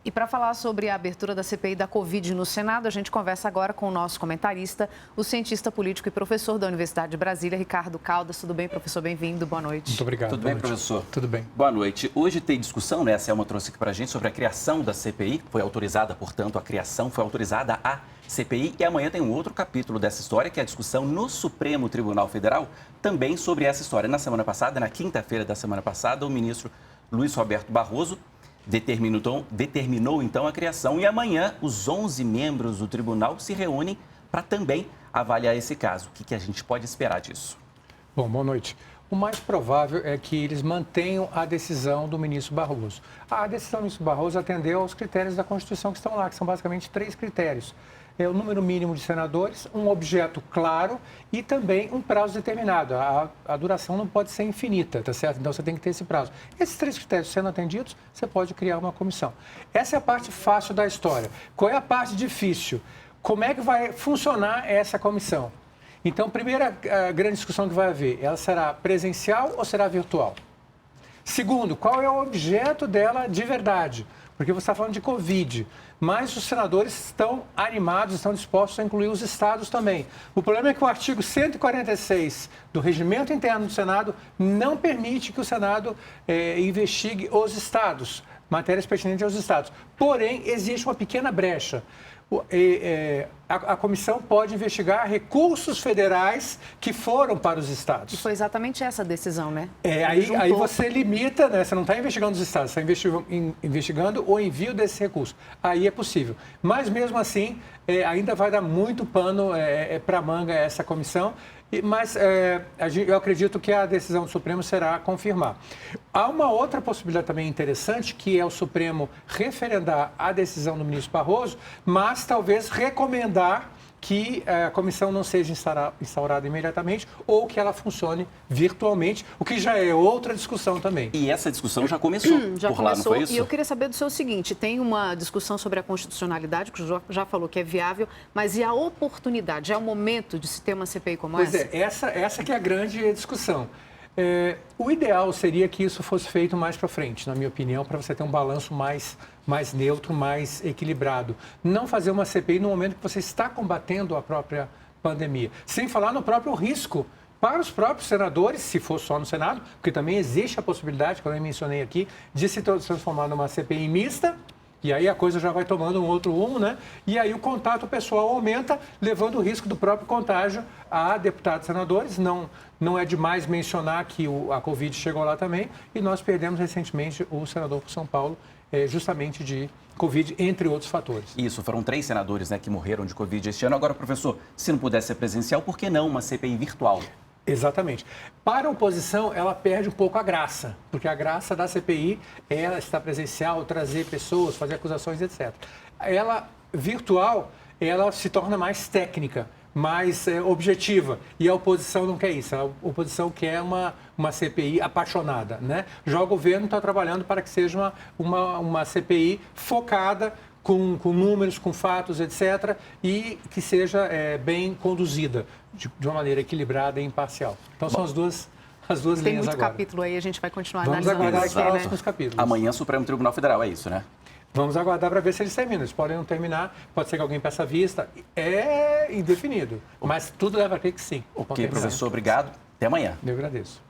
E para falar sobre a abertura da CPI da Covid no Senado, a gente conversa agora com o nosso comentarista, o cientista político e professor da Universidade de Brasília, Ricardo Caldas. Tudo bem, professor? Bem-vindo. Boa noite. Muito obrigado. Tudo bem, professor? Tudo bem. Boa noite. Hoje tem discussão, né? A Selma trouxe aqui para a gente sobre a criação da CPI. Foi autorizada, portanto, foi autorizada a CPI. E amanhã tem um outro capítulo dessa história, que é a discussão no Supremo Tribunal Federal, também sobre essa história. Na semana passada, na quinta-feira da semana passada, o ministro Luiz Roberto Barroso determinou então a criação e amanhã os 11 membros do tribunal se reúnem para também avaliar esse caso. O que a gente pode esperar disso? Bom, boa noite. O mais provável é que eles mantenham a decisão do ministro Barroso. A decisão do ministro Barroso atendeu aos critérios da Constituição que estão lá, que são basicamente 3 critérios. É o número mínimo de senadores, um objeto claro e também um prazo determinado. A duração não pode ser infinita, tá certo? Então você tem que ter esse prazo. Esses 3 critérios sendo atendidos, você pode criar uma comissão. Essa é a parte fácil da história. Qual é a parte difícil? Como é que vai funcionar essa comissão? Então, primeira grande discussão que vai haver, ela será presencial ou será virtual? Segundo, qual é o objeto dela de verdade? Porque você está falando de Covid, mas os senadores estão animados, estão dispostos a incluir os estados também. O problema é que o artigo 146 do Regimento Interno do Senado não permite que o Senado investigue os estados, matérias pertinentes aos estados. Porém, existe uma pequena brecha. A comissão pode investigar recursos federais que foram para os estados. E foi exatamente essa a decisão, né? Aí você limita, né? Você não está investigando os estados, você está investigando o envio desse recurso. Aí é possível. Mas, mesmo assim, ainda vai dar muito pano para a manga essa comissão. Mas eu acredito que a decisão do Supremo será confirmar. Há uma outra possibilidade também interessante, que é o Supremo referendar a decisão do ministro Barroso, mas talvez recomendar que a comissão não seja instaurada imediatamente ou que ela funcione virtualmente, o que já é outra discussão também. E essa discussão já começou lá, não foi isso? E eu queria saber do senhor o seguinte, tem uma discussão sobre a constitucionalidade, que o senhor já falou que é viável, mas e a oportunidade? É o momento de se ter uma CPI como essa? Pois essa que é a grande discussão. O ideal seria que isso fosse feito mais para frente, na minha opinião, para você ter um balanço mais neutro, mais equilibrado. Não fazer uma CPI no momento que você está combatendo a própria pandemia. Sem falar no próprio risco para os próprios senadores, se for só no Senado, porque também existe a possibilidade, como eu mencionei aqui, de se transformar numa CPI mista. E aí a coisa já vai tomando um outro rumo, né? E aí o contato pessoal aumenta, levando o risco do próprio contágio a deputados e senadores. Não é demais mencionar que a Covid chegou lá também. E nós perdemos recentemente o senador por São Paulo, justamente de Covid, entre outros fatores. Isso, foram 3 senadores, né, que morreram de Covid este ano. Agora, professor, se não pudesse ser presencial, por que não uma CPI virtual? Exatamente. Para a oposição, ela perde um pouco a graça, porque a graça da CPI é ela estar presencial, trazer pessoas, fazer acusações, etc. Ela, virtual, ela se torna mais técnica, mais objetiva, e a oposição não quer isso. A oposição quer uma CPI apaixonada, né? Já o governo está trabalhando para que seja uma CPI focada, com números, com fatos, etc., e que seja bem conduzida, de uma maneira equilibrada e imparcial. Então, são as duas linhas agora. Tem muito capítulo aí, a gente vai continuar Vamos analisando. Vamos aguardar os próximos capítulos. Amanhã, Supremo Tribunal Federal, é isso, né? Vamos aguardar para ver se eles terminam. Eles podem não terminar, pode ser que alguém peça vista. É indefinido, mas tudo leva a crer que sim. Ok, professor, obrigado. Até amanhã. Eu agradeço.